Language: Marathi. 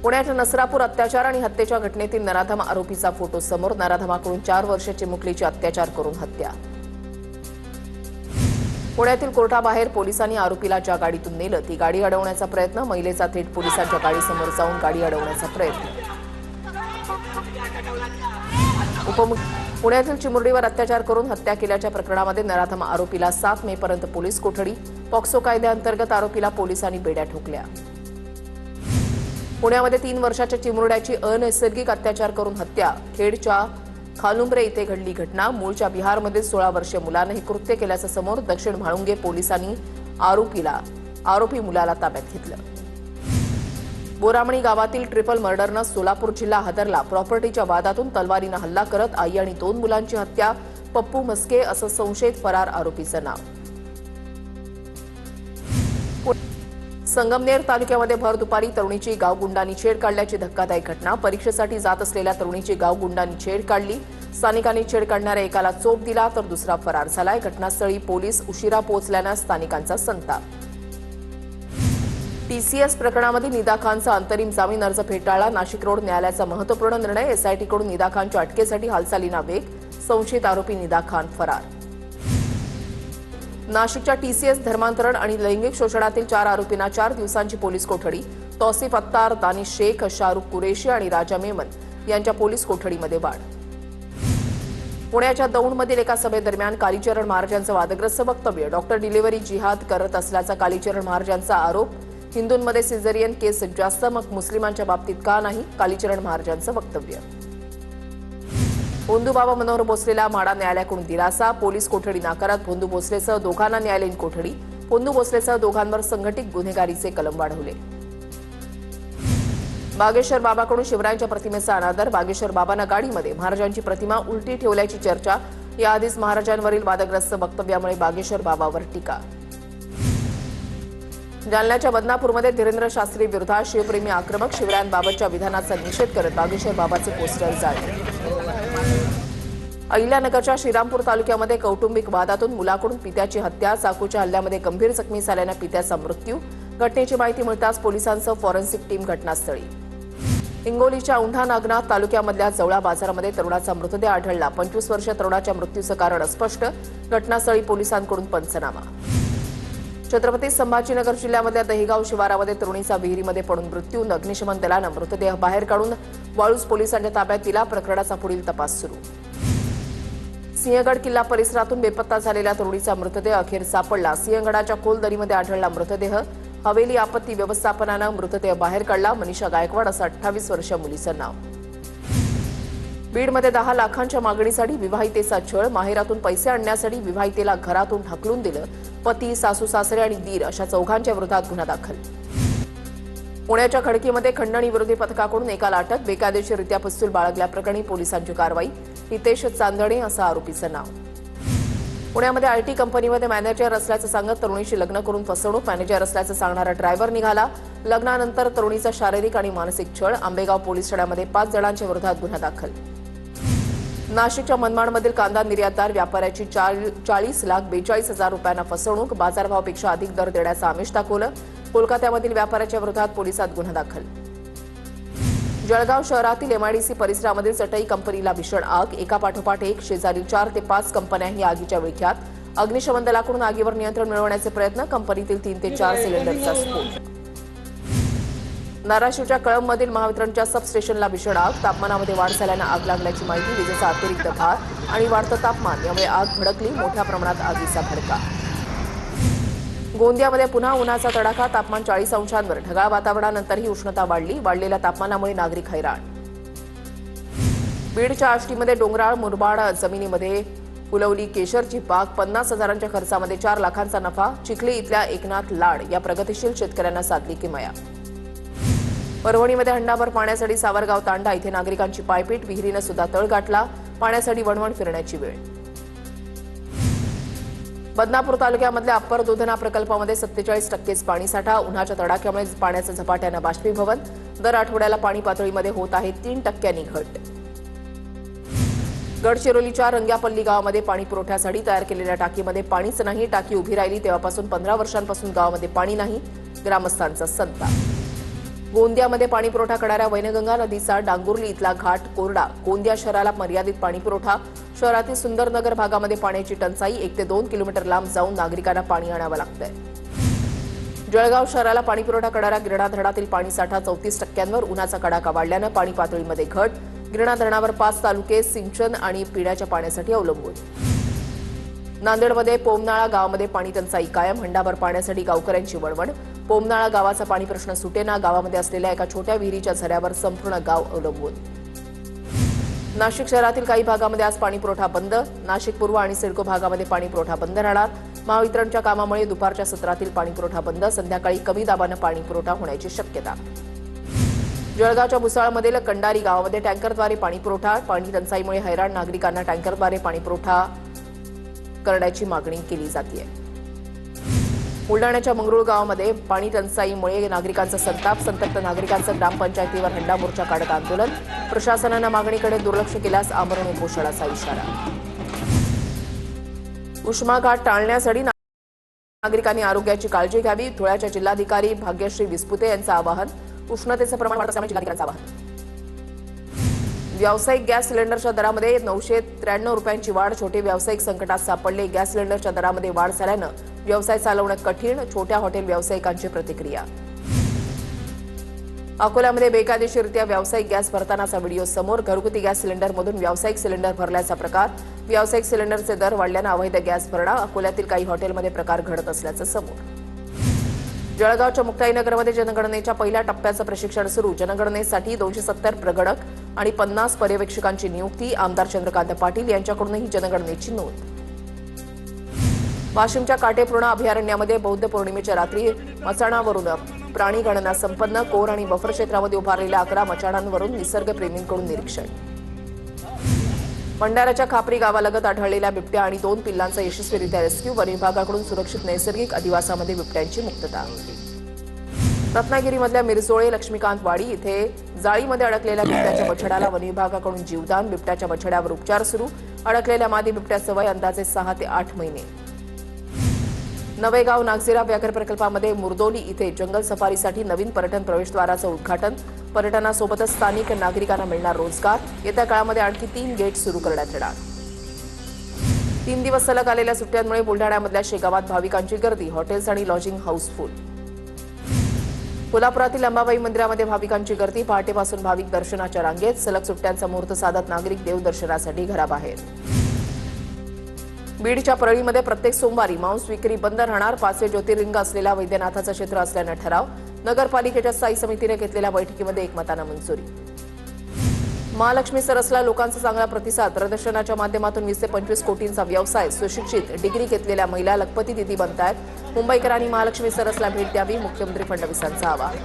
पुण्याच्या नसरापूर अत्याचार आणि हत्येच्या घटनेतील नराधम आरोपीचा फोटो समोर. नराधमाकडून 4 वर्षाची मुकलीची अत्याचार करून हत्या. पुण्यातील कोर्टाबाहेर पोलिसांनी आरोपीला ज्या गाडीतून नेलं ती गाडी अडवण्याचा प्रयत्न. महिलेचा थेट पोलिसांच्या गाडीसमोर जाऊन गाडी अडवण्याचा प्रयत्न. पुण्यातील चिमुरडीवर अत्याचार करून हत्या केल्याच्या प्रकरणामध्ये नराधम आरोपीला 7 मे पर्यंत पोलीस कोठडी. पॉक्सो कायद्याअंतर्गत आरोपीला पोलिसांनी बेड्या ठोकल्या. पुण्यामध्ये 3 वर्षाच्या चिमुरड्याची अनैसर्गिक अत्याचार करून हत्या. खेडच्या खालुंब्रे इथे घडली घटना. मूळच्या बिहारमधील 16 वर्षीय मुलानं हे कृत्य केल्याचं समोर. दक्षिण म्हाळुंगे पोलिसांनी आरोपी मुलाला ताब्यात घेतलं. बोरामणी गावातील ट्रिपल मर्डरनं सोलापूर जिल्हा हादरला. प्रॉपर्टीच्या वादातून तलवारीनं हल्ला करत आई आणि 2 मुलांची हत्या. पप्पू मस्के असं संशयित फरार आरोपीचं नाव. संगमनेर तालुक्यामध्ये भर दुपारी तरुणीची गावगुंडांनी छेड काढल्याची धक्कादायक घटना. परीक्षेसाठी जात असलेल्या तरुणीची गावगुंडांनी छेड काढली. स्थानिकांनी छेड काढणाऱ्या एकाला चोप दिला तर दुसरा फरार झालाय. घटनास्थळी पोलीस उशिरा पोहोचल्यानं स्थानिकांचा संताप. टीसीएस प्रकरणामध्ये निदा खानचा अंतरिम जामीन अर्ज फेटाळला. नाशिक रोड न्यायालयाचा महत्त्वपूर्ण निर्णय. एसआयटीकडून निदा खानच्या अटकेसाठी हालचालींना वेग. संशयित आरोपी निदा खान फरार. नाशिकच्या टीसीएस धर्मांतरण आणि लैंगिक शोषणातील 4 आरोपींना 4 दिवसांची पोलीस कोठडी. तौसिफ अत्तार, दानिश शेख, शाहरुख कुरेशी आणि राजा मेमन यांच्या पोलीस कोठडीमध्ये वाढ. पुण्याच्या दौंडमधील एका सभेदरम्यान कालीचरण महाराजांचं वादग्रस्त वक्तव्य. डॉक्टर डिलिव्हरी जिहाद करत असल्याचा कालीचरण महाराजांचा आरोप. हिंदूंमध्ये सिझेरियन केस जास्त, मग मुस्लिमांच्या बाबतीत का नाही? कालीचरण महाराजांचं वक्तव्य. भोंदू बाबा मनोहर भोसलेला माडा न्यायालयाकडून दिलासा. पोलीस कोठडी नाकारत भोंदू भोसलेसह दोघांना न्यायालयीन कोठडी. भोंदू भोसलेसह दोघांवर संघटित गुन्हेगारीचे कलम वाढवले. बागेश्वर बाबाकडून शिवरायांच्या प्रतिमेचा अनादर. बागेश्वर बाबांना गाडीमध्ये महाराजांची प्रतिमा उलटी ठेवल्याची चर्चा. याआधीच महाराजांवरील वादग्रस्त वक्तव्यामुळे बागेश्वर बाबावर टीका. जालन्याच्या बदनापूरमध्ये धीरेंद्र शास्त्री विरोधात शिवप्रेमी आक्रमक. शिवरायांबाबतच्या विधानाचा निषेध करत बागेश्वर बाबाचे पोस्टर जाळले. अहिल्यानगरच्या श्रीरामपूर तालुक्यामध्ये कौटुंबिक वादातून मुलाकडून पित्याची हत्या. चाकूच्या हल्ल्यामध्ये गंभीर जखमी झाल्यानं पित्याचा मृत्यू. घटनेची माहिती मिळताच पोलिसांसह फॉरेन्सिक टीम घटनास्थळी. हिंगोलीच्या औंढा नागनाथ तालुक्यामधल्या जवळा बाजारामध्ये तरुणाचा मृतदेह आढळला. 25 वर्षीय तरुणाच्या मृत्यूचं कारण अस्पष्ट. घटनास्थळी पोलिसांकडून पंचनामा. छत्रपती संभाजीनगर जिल्ह्यामधल्या दहिगाव शिवारामध्ये तरुणीचा विहिरीमध्ये पडून मृत्यू. अग्निशमन दलानं मृतदेह बाहेर काढून वाळूज पोलिसांच्या ताब्यात दिला. प्रकरणाचा पुढील तपास सुरू. सिंहगड किल्ला परिसरातून बेपत्ता झालेल्या तरुणीचा मृतदेह अखेर सापडला. सिंहगडाच्या खोल दरीमध्ये आढळला मृतदेह. हवेली आपत्ती व्यवस्थापनानं मृतदेह बाहेर काढला. मनीषा गायकवाड असं 28 वर्षीय मुलीचं नाव. बीडमध्ये 10 लाखांच्या मागणीसाठी विवाहितेचा छळ. माहेरातून पैसे आणण्यासाठी विवाहितेला घरातून ढकलून दिलं. पती, सासू सासरे आणि दीर अशा 4घांच्या विरोधात गुन्हा दाखल. पुण्याच्या खडकीमध्ये खंडणी विरोधी पथकाकडून एकाला अटक. बेकायदेशीररित्या पिस्तूल बाळगल्याप्रकरणी पोलिसांची कारवाई. हितेश चांदणे असं आरोपीचं नाव. पुण्यामध्ये आयटी कंपनीमध्ये मॅनेजर असल्याचं सांगत तरुणीशी लग्न करून फसवणूक. मॅनेजर असल्याचं सांगणारा ड्रायव्हर निघाला. लग्नानंतर तरुणीचा शारीरिक आणि मानसिक छळ. आंबेगाव पोलीस ठाण्यामध्ये 5 जणांच्या विरोधात गुन्हा दाखल. नाशिकच्या मनमाडमधील कांदा निर्यातदार व्यापाऱ्याची 40,42,000 रुपयांना फसवणूक. बाजारभावापेक्षा अधिक दर देण्याचं आमिष दाखवलं. कोलकात्यामधील व्यापाऱ्याच्या विरोधात पोलिसात गुन्हा दाखल. जळगाव शहरातील एमआयडीसी परिसरामधील चटई कंपनीला भीषण आग. एकापाठोपाठ एक शेजारील 4 ते 5 कंपन्याही आगीच्या विळख्यात. अग्निशमन दलाकडून आगीवर नियंत्रण मिळवण्याचे प्रयत्न. कंपनीतील 3 ते 4 सिलेंडरचा स्फोट. धाराशिवच्या कळंबमधील महावितरणच्या सबस्टेशनला भीषण आग. तापमानामध्ये वाढ झाल्यानं आग लागल्याची माहिती. विजेचा अतिरिक्त भार आणि वाढतं तापमान यामुळे आग भडकली. मोठ्या प्रमाणात आगीचा भडका. गोंदियामध्ये पुन्हा उन्हाचा तडाखा. तापमान 40 अंशांवर. ढगाळ वातावरणानंतरही उष्णता वाढली. वाढलेल्या तापमानामुळे नागरिक हैराण. बीडच्या आष्टीमध्ये डोंगराळ मुरबाड जमिनीमध्ये फुलवली केशरची बाग. 50,000च्या खर्चामध्ये 4 लाखांचा नफा. चिखली इथल्या एकनाथ लाड या प्रगतिशील शेतकऱ्यांना साधली किमया. परभणीमध्ये हंडाभर पाण्यासाठी सावरगाव तांडा इथे नागरिकांची पायपीट. विहिरीनं सुद्धा तळ गाठला. पाण्यासाठी वणवण फिरण्याची वेळ. बदनापूर तालुक्यामधल्या अप्पर दुधना प्रकल्पामध्ये 47% पाणीसाठा. उन्हाच्या तडाख्यामुळे पाण्याचं झपाट्यानं बाष्पीभवन. दर आठवड्याला पाणी पातळीमध्ये होत आहे 3% घट. गडचिरोलीच्या रंग्यापल्ली गावामध्ये पाणी पुरवठ्यासाठी तयार केलेल्या टाकीमध्ये पाणीच नाही. टाकी उभी राहिली तेव्हापासून 15 वर्षांपासून गावामध्ये पाणी नाही. ग्रामस्थांचा संताप. गोंदियामध्ये पाणी पुरवठा करणाऱ्या वैनगंगा नदीचा डांगुर्ली इथला घाट कोरडा. गोंदिया शहराला मर्यादित पाणी पुरवठा. शहरातील सुंदरनगर भागामध्ये पाण्याची टंचाई. 1 ते 2 किलोमीटर लांब जाऊन नागरिकांना पाणी आणावं लागतंय. जळगाव शहराला पाणी पुरवठा करणाऱ्या गिरणा धरणातील पाणीसाठा 34% उन्हाचा कडाका वाढल्यानं पाणी पातळीमध्ये घट. गिरणा धरणावर 5 तालुके सिंचन आणि पिण्याच्या पाण्यासाठी अवलंबून. नांदेडमध्ये पोमनाळा गावामध्ये पाणी टंचाई कायम. हंडाभर पाण्यासाठी गावकऱ्यांची वणवण. पोमनाळा गावाचा पाणी प्रश्न सुटेना. गावामध्ये असलेल्या एका छोट्या विहिरीच्या झऱ्यावर संपूर्ण गाव अवलंबून. नाशिक शहरातील काही भागामध्ये आज पाणी पुरवठा बंद. नाशिक पूर्व आणि सिडको भागामध्ये पाणी पुरवठा बंद राहणार. महावितरणच्या कामामुळे दुपारच्या सत्रातील पाणी पुरवठा बंद. संध्याकाळी कमी दाबानं पाणी पुरवठा होण्याची शक्यता. जळगावच्या भुसावळमधील कंडारी गावामध्ये टँकरद्वारे पाणी पुरवठा. पाणी टंचाईमुळे हैराण नागरिकांना टँकरद्वारे पाणी पुरवठा करण्याची मागणी केली जाते. बुलढाण्याच्या मंगरुळ गावामध्ये पाणी टंचाईमुळे नागरिकांचा संताप. संतप्त नागरिकांचं ग्रामपंचायतीवर हंडा मोर्चा काढत आंदोलन. प्रशासनानं मागणीकडे दुर्लक्ष केल्यास आमरण उपोषणाचा इशारा. उष्माघात टाळण्यासाठी नागरिकांनी आरोग्याची काळजी घ्यावी. धुळ्याच्या जिल्हाधिकारी भाग्यश्री विस्पुते यांचं आवाहन. उष्णतेचं प्रमाण वाढत असल्यामुळे जिल्हाधिकाऱ्यांचं आवाहन. व्यावसायिक गॅस सिलेंडरच्या दरामध्ये 993 रुपयांची वाढ. छोटे व्यावसायिक संकटात सापडले. गॅस सिलेंडरच्या दरामध्ये वाढ झाल्यानं व्यवसाय चालवणं कठीण. छोट्या हॉटेल व्यावसायिकांची प्रतिक्रिया. अकोल्यामध्ये बेकायदेशीररित्या व्यावसायिक गॅस भरतानाचा व्हिडिओ समोर. घरगुती गॅस सिलेंडरमधून व्यावसायिक सिलेंडर भरल्याचा प्रकार. व्यावसायिक सिलेंडरचे दर वाढल्यानं अवैध गॅस भरणा. अकोल्यातील काही हॉटेलमध्ये प्रकार घडत असल्याचं समोर. जळगावच्या मुक्ताईनगरमध्ये जनगणनेच्या पहिल्या टप्प्याचं प्रशिक्षण सुरू. जनगणनेसाठी 270 प्रगणक आणि 50 पर्यवेक्षकांची नियुक्ती. आमदार चंद्रकांत पाटील यांच्याकडूनही जनगणनेची नोंद. वाशिमच्या काटेपूर्णा अभयारण्यामध्ये बौद्ध पौर्णिमेच्या रात्री मचाणावरून प्राणी गणना संपन्न. कोर आणि बफर क्षेत्रामध्ये उभारलेल्या 11 मचाणांवरून निसर्गप्रेमींकडून निरीक्षण. भंडाऱ्याच्या खापरी गावालगत आढळलेल्या बिबट्या आणि 2 पिल्लांचा यशस्वीरित्या रेस्क्यू. वन विभागाकडून सुरक्षित नैसर्गिक अधिवासामध्ये बिबट्यांची मुक्तता. रत्नागिरीमधल्या मिरजोळे लक्ष्मीकांत वाडी इथे जाळीमध्ये अडकलेल्या बिबट्याच्या बछड्याला वन विभागाकडून जीवदान. बिबट्याच्या बछड्यावर उपचार सुरू. अडकलेल्या मादी बिबट्याचं वय अंदाजे 6 ते 8 महिने. नवेगाव नागझिरा व्याघ्र प्रकल्पामध्ये मुरदोली इथे जंगल सफारीसाठी नवीन पर्यटन प्रवेशद्वाराचं उद्घाटन. पर्यटनासोबतच स्थानिक नागरिकांना मिळणार रोजगार. येत्या काळामध्ये आणखी 3 गेट सुरू करण्यात येणार. 3 दिवस सलग आलेल्या सुट्ट्यांमुळे बुलढाण्यामधल्या शेगावात भाविकांची गर्दी. हॉटेल्स आणि लॉजिंग हाऊसफुल. कोल्हापुरातील अंबाबाई मंदिरामध्ये भाविकांची गर्दी. पहाटेपासून भाविक दर्शनाच्या रांगेत. सलग सुट्ट्यांचा मुहूर्त साधत नागरिक देवदर्शनासाठी घराबाहेर. बीडच्या परळीमध्ये प्रत्येक सोमवारी मांस विक्री बंद राहणार. 5 ज्योतिर्लिंग असलेल्या वैद्यनाथाचं क्षेत्र असल्यानं ठराव. नगरपालिकेच्या स्थायी समितीने घेतलेल्या बैठकीमध्ये एकमतानं मंजुरी. महालक्ष्मी सरसला लोकांचा चांगला प्रतिसाद. प्रदर्शनाच्या माध्यमातून 20 ते 25 कोटींचा व्यवसाय. सुशिक्षित डिग्री घेतलेल्या महिला लखपती दिदी बनतायत. मुंबईकरांनी महालक्ष्मी सरसला भेट द्यावी. मुख्यमंत्री फडणवीसांचं आवाहन.